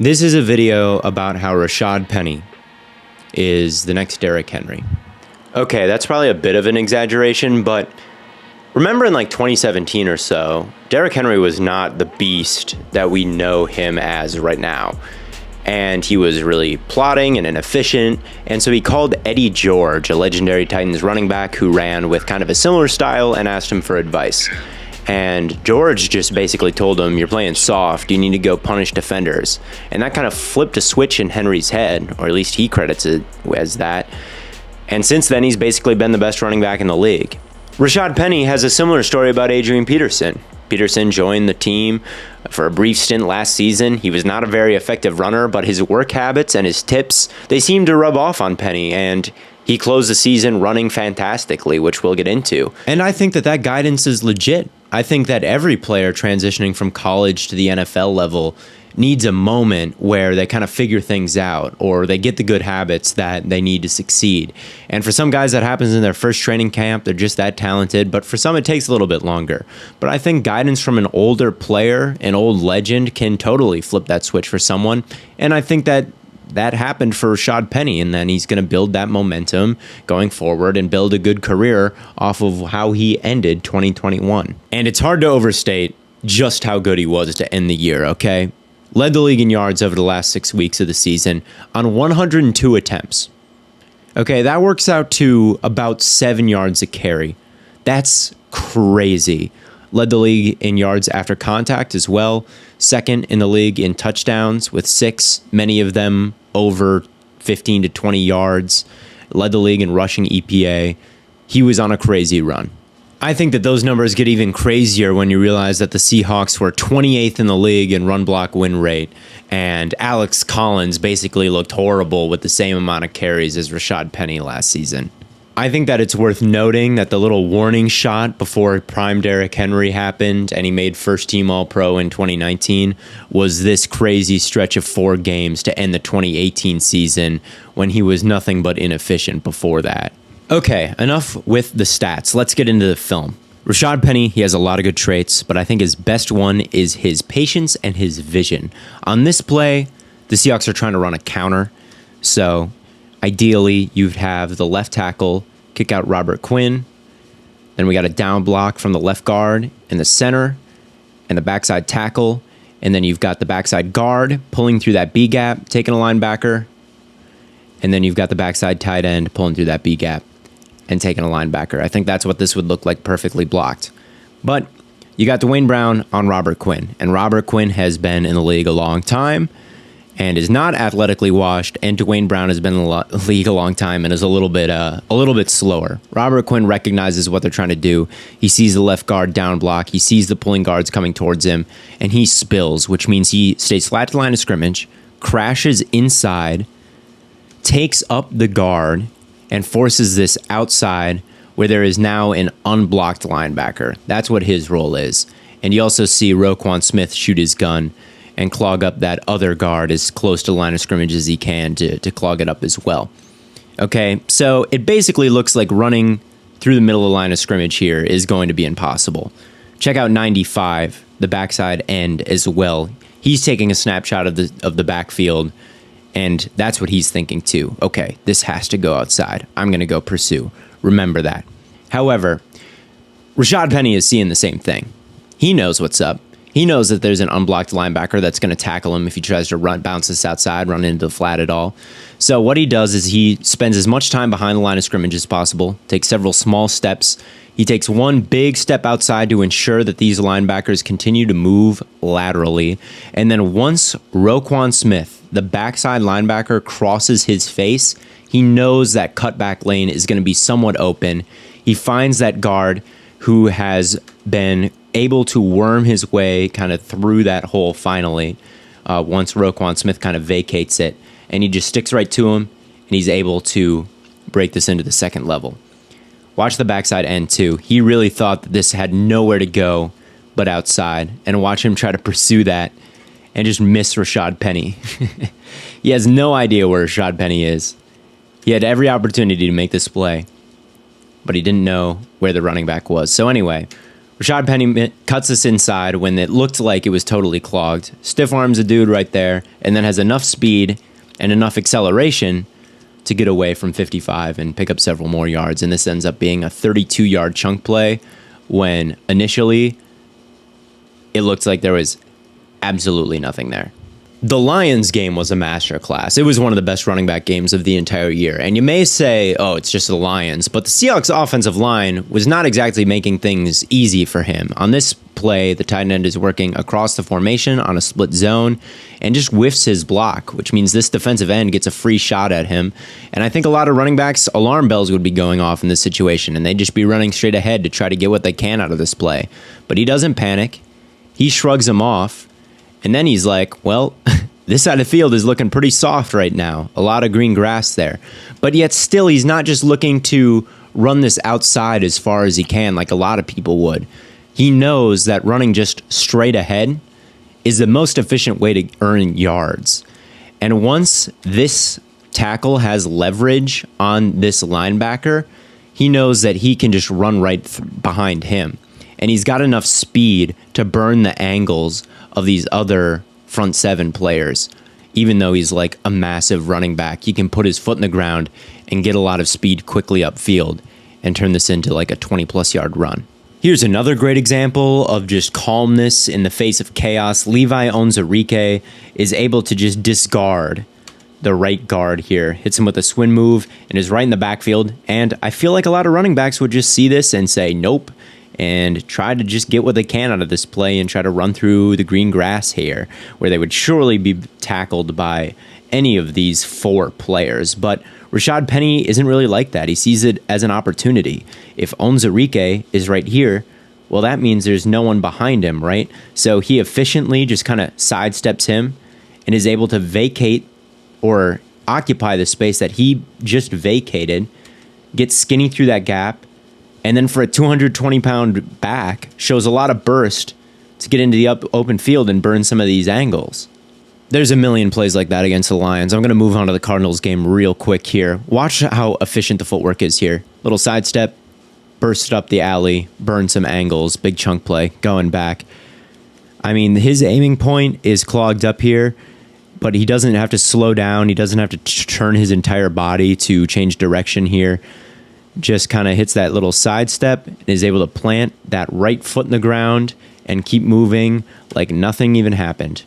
This is a video about how Rashaad Penny is the next Derrick Henry. Okay, that's probably a bit of an exaggeration, but remember in like 2017 or so, Derrick Henry was not the beast that we know him as right now. And he was really plotting and inefficient, and so he called Eddie George, a legendary Titans running back who ran with kind of a similar style, and asked him for advice. And George just basically told him, you're playing soft, you need to go punish defenders. And that kind of flipped a switch in Henry's head, or at least he credits it as that. And since then, he's basically been the best running back in the league. Rashaad Penny has a similar story about Adrian Peterson. Peterson joined the team for a brief stint last season. He was not a very effective runner, but his work habits and his tips, they seemed to rub off on Penny, and he closed the season running fantastically, which we'll get into. And I think that guidance is legit. I think that every player transitioning from college to the NFL level needs a moment where they kind of figure things out, or they get the good habits that they need to succeed. And for some guys, that happens in their first training camp. They're just that talented, but for some, it takes a little bit longer. But I think guidance from an older player, an old legend, can totally flip that switch for someone. And I think that happened for Rashaad Penny, and then he's going to build that momentum going forward and build a good career off of how he ended 2021. And it's hard to overstate just how good he was to end the year, okay? Led the league in yards over the last 6 weeks of the season on 102 attempts. Okay, that works out to about 7 yards a carry. That's crazy. Led the league in yards after contact as well. Second in the league in touchdowns with 6, many of them over 15 to 20 yards. Led the league in rushing EPA. He was on a crazy run. I think that those numbers get even crazier when you realize that the Seahawks were 28th in the league in run block win rate, and Alex Collins basically looked horrible with the same amount of carries as Rashaad Penny last season. I think that it's worth noting that the little warning shot before prime Derrick Henry happened and he made first team All-Pro in 2019 was this crazy stretch of 4 games to end the 2018 season when he was nothing but inefficient before that. Okay, enough with the stats. Let's get into the film. Rashaad Penny, he has a lot of good traits, but I think his best one is his patience and his vision. On this play, the Seahawks are trying to run a counter, so ideally you'd have the left tackle kick out Robert Quinn, then we got a down block from the left guard in the center, and the backside tackle, and then you've got the backside guard pulling through that B gap, taking a linebacker, and then you've got the backside tight end pulling through that B gap and taking a linebacker. I think that's what this would look like perfectly blocked. But you got Dwayne Brown on Robert Quinn, and Robert Quinn has been in the league a long time and is not athletically washed, and Dwayne Brown has been in the league a long time and is a little bit slower. Robert Quinn recognizes what they're trying to do. He sees the left guard down block. He sees the pulling guards coming towards him, and he spills, which means he stays flat to the line of scrimmage, crashes inside, takes up the guard, and forces this outside where there is now an unblocked linebacker. That's what his role is. And you also see Roquan Smith shoot his gun and clog up that other guard as close to the line of scrimmage as he can to clog it up as well. Okay, so it basically looks like running through the middle of the line of scrimmage here is going to be impossible. Check out 95, the backside end as well. He's taking a snapshot of the backfield, and that's what he's thinking too. Okay, this has to go outside. I'm going to go pursue. Remember that. However, Rashaad Penny is seeing the same thing. He knows what's up. He knows that there's an unblocked linebacker that's going to tackle him if he tries to bounce this outside, run into the flat at all. So what he does is he spends as much time behind the line of scrimmage as possible, takes several small steps. He takes one big step outside to ensure that these linebackers continue to move laterally. And then once Roquan Smith, the backside linebacker, crosses his face, he knows that cutback lane is going to be somewhat open. He finds that guard who has been able to worm his way kind of through that hole finally once Roquan Smith kind of vacates it. And he just sticks right to him, and he's able to break this into the second level. Watch the backside end too. He really thought that this had nowhere to go but outside, and watch him try to pursue that and just miss Rashaad Penny. He has no idea where Rashaad Penny is. He had every opportunity to make this play, but he didn't know where the running back was. So anyway, Rashaad Penny cuts this inside when it looked like it was totally clogged. Stiff arms a dude right there, and then has enough speed and enough acceleration to get away from 55 and pick up several more yards. And this ends up being a 32-yard chunk play when initially it looked like there was absolutely nothing there. The Lions game was a masterclass. It was one of the best running back games of the entire year. And you may say, oh, it's just the Lions. But the Seahawks offensive line was not exactly making things easy for him. On this play, the tight end is working across the formation on a split zone and just whiffs his block, which means this defensive end gets a free shot at him. And I think a lot of running backs' alarm bells would be going off in this situation, and they'd just be running straight ahead to try to get what they can out of this play. But he doesn't panic. He shrugs him off. And then he's like, well, this side of the field is looking pretty soft right now. A lot of green grass there. But yet still, he's not just looking to run this outside as far as he can like a lot of people would. He knows that running just straight ahead is the most efficient way to earn yards. And once this tackle has leverage on this linebacker, he knows that he can just run right behind him. And he's got enough speed to burn the angles of these other front seven players. Even though he's like a massive running back, he can put his foot in the ground and get a lot of speed quickly upfield and turn this into like a 20-plus yard run. Here's another great example of just calmness in the face of chaos. Levi Onwuzurike is able to just discard the right guard here, hits him with a swing move and is right in the backfield. And I feel like a lot of running backs would just see this and say, nope, and try to just get what they can out of this play and try to run through the green grass here, where they would surely be tackled by any of these four players. But Rashaad Penny isn't really like that. He sees it as an opportunity. If Onwuzurike is right here, well, that means there's no one behind him, right? So he efficiently just kind of sidesteps him and is able to vacate or occupy the space that he just vacated, gets skinny through that gap, and then for a 220-pound back, shows a lot of burst to get into the open field and burn some of these angles. There's a million plays like that against the Lions. I'm going to move on to the Cardinals game real quick here. Watch how efficient the footwork is here. Little sidestep, burst up the alley, burn some angles, big chunk play, going back. I mean, his aiming point is clogged up here, but he doesn't have to slow down. He doesn't have to turn his entire body to change direction here. Just kind of hits that little sidestep and is able to plant that right foot in the ground and keep moving like nothing even happened.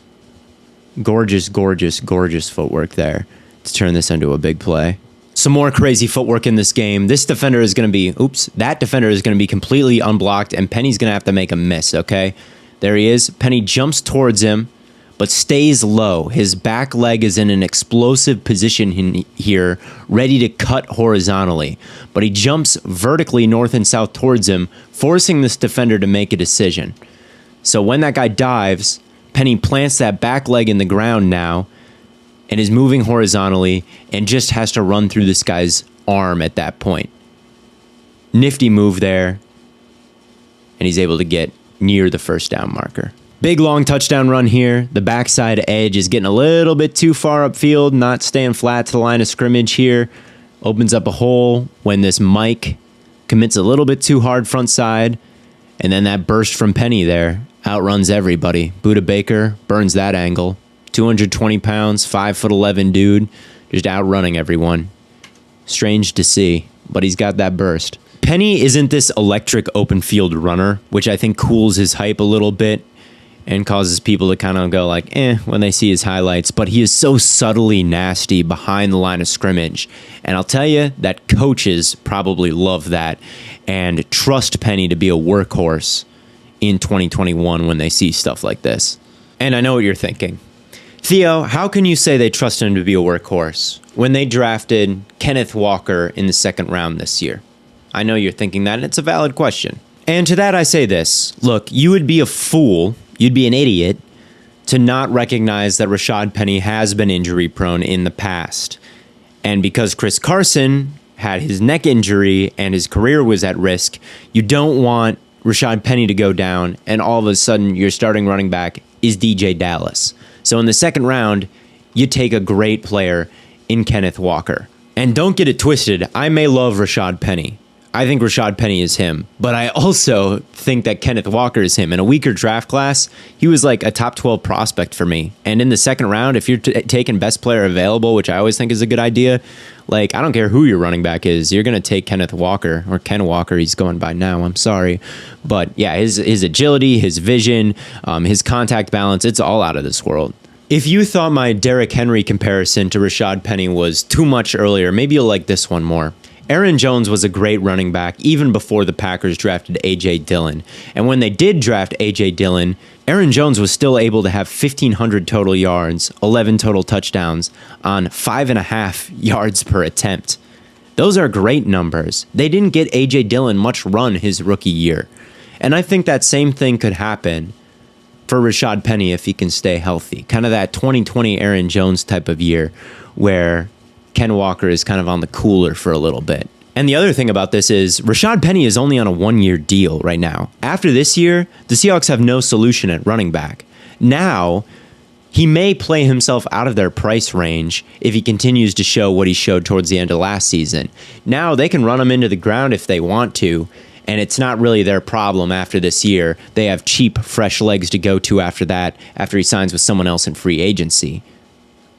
Gorgeous, gorgeous, gorgeous footwork there to turn this into a big play. Some more crazy footwork in this game. This defender is going to be, that defender is going to be completely unblocked, and Penny's going to have to make a miss, okay? There he is. Penny jumps towards him, but stays low. His back leg is in an explosive position here, ready to cut horizontally. But he jumps vertically north and south towards him, forcing this defender to make a decision. So when that guy dives, Penny plants that back leg in the ground now and is moving horizontally and just has to run through this guy's arm at that point. Nifty move there, and he's able to get near the first down marker. Big, long touchdown run here. The backside edge is getting a little bit too far upfield, not staying flat to the line of scrimmage here. Opens up a hole when this Mike commits a little bit too hard front side. And then that burst from Penny there outruns everybody. Buda Baker burns that angle. 220 pounds, 5'11" dude, just outrunning everyone. Strange to see, but he's got that burst. Penny isn't this electric open field runner, which I think cools his hype a little bit and causes people to kind of go like, when they see his highlights. But he is so subtly nasty behind the line of scrimmage. And I'll tell you that coaches probably love that and trust Penny to be a workhorse in 2021 when they see stuff like this. And I know what you're thinking. Theo, how can you say they trust him to be a workhorse when they drafted Kenneth Walker in the second round this year? I know you're thinking that, and it's a valid question. And to that I say this. Look, you would be a fool, you'd be an idiot, to not recognize that Rashaad Penny has been injury prone in the past. And because Chris Carson had his neck injury and his career was at risk, you don't want Rashaad Penny to go down and all of a sudden your starting running back is DJ Dallas. So in the second round, you take a great player in Kenneth Walker. And don't get it twisted, I may love Rashaad Penny. I think Rashaad Penny is him, but I also think that Kenneth Walker is him. In a weaker draft class, he was like a top 12 prospect for me. And in the second round, if you're taking best player available, which I always think is a good idea, like, I don't care who your running back is, you're going to take Kenneth Walker, or Ken Walker, he's going by now, I'm sorry. But yeah, his agility, his vision, his contact balance, it's all out of this world. If you thought my Derrick Henry comparison to Rashaad Penny was too much earlier, maybe you'll like this one more. Aaron Jones was a great running back even before the Packers drafted A.J. Dillon. And when they did draft A.J. Dillon, Aaron Jones was still able to have 1,500 total yards, 11 total touchdowns on 5.5 yards per attempt. Those are great numbers. They didn't get A.J. Dillon much run his rookie year. And I think that same thing could happen for Rashaad Penny if he can stay healthy. Kind of that 2020 Aaron Jones type of year where Ken Walker is kind of on the cooler for a little bit. And the other thing about this is Rashaad Penny is only on a 1-year deal right now. After this year, the Seahawks have no solution at running back. Now, he may play himself out of their price range if he continues to show what he showed towards the end of last season. Now, they can run him into the ground if they want to, and it's not really their problem after this year. They have cheap, fresh legs to go to after that, after he signs with someone else in free agency,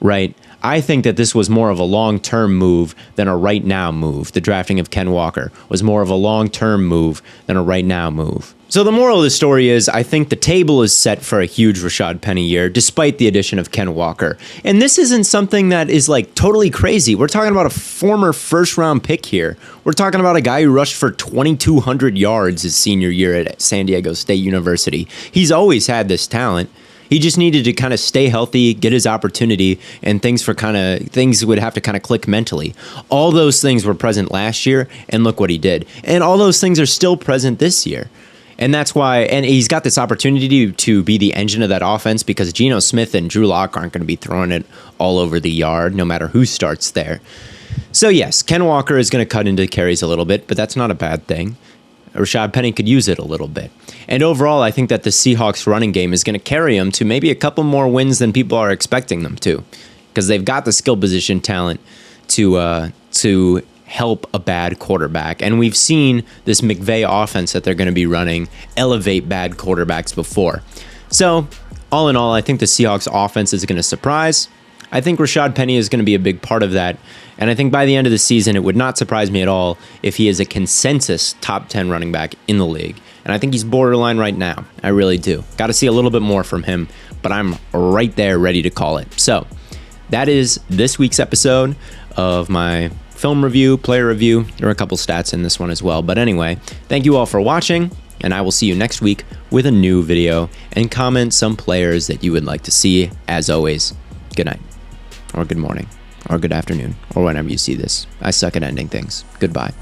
right? I think that this was more of a long-term move than a right-now move. The drafting of Ken Walker was more of a long-term move than a right-now move. So the moral of the story is I think the table is set for a huge Rashaad Penny year, despite the addition of Ken Walker. And this isn't something that is like totally crazy. We're talking about a former first-round pick here. We're talking about a guy who rushed for 2,200 yards his senior year at San Diego State University. He's always had this talent. He just needed to kind of stay healthy, get his opportunity, and things would have to kind of click mentally. All those things were present last year, and look what he did. And all those things are still present this year. And that's why, and he's got this opportunity to be the engine of that offense because Geno Smith and Drew Lock aren't going to be throwing it all over the yard, no matter who starts there. So yes, Ken Walker is going to cut into carries a little bit, but that's not a bad thing. Rashaad Penny could use it a little bit. And overall, I think that the Seahawks running game is going to carry them to maybe a couple more wins than people are expecting them to, because they've got the skill position talent to help a bad quarterback. And we've seen this McVay offense that they're going to be running elevate bad quarterbacks before. So all in all, I think the Seahawks offense is going to surprise. I think Rashaad Penny is going to be a big part of that. And I think by the end of the season, it would not surprise me at all if he is a consensus top 10 running back in the league. And I think he's borderline right now. I really do. Got to see a little bit more from him, but I'm right there ready to call it. So that is this week's episode of my film review, player review. There are a couple stats in this one as well. But anyway, thank you all for watching, and I will see you next week with a new video, and comment some players that you would like to see. As always, good night, or good morning, or good afternoon, or whenever you see this. I suck at ending things. Goodbye.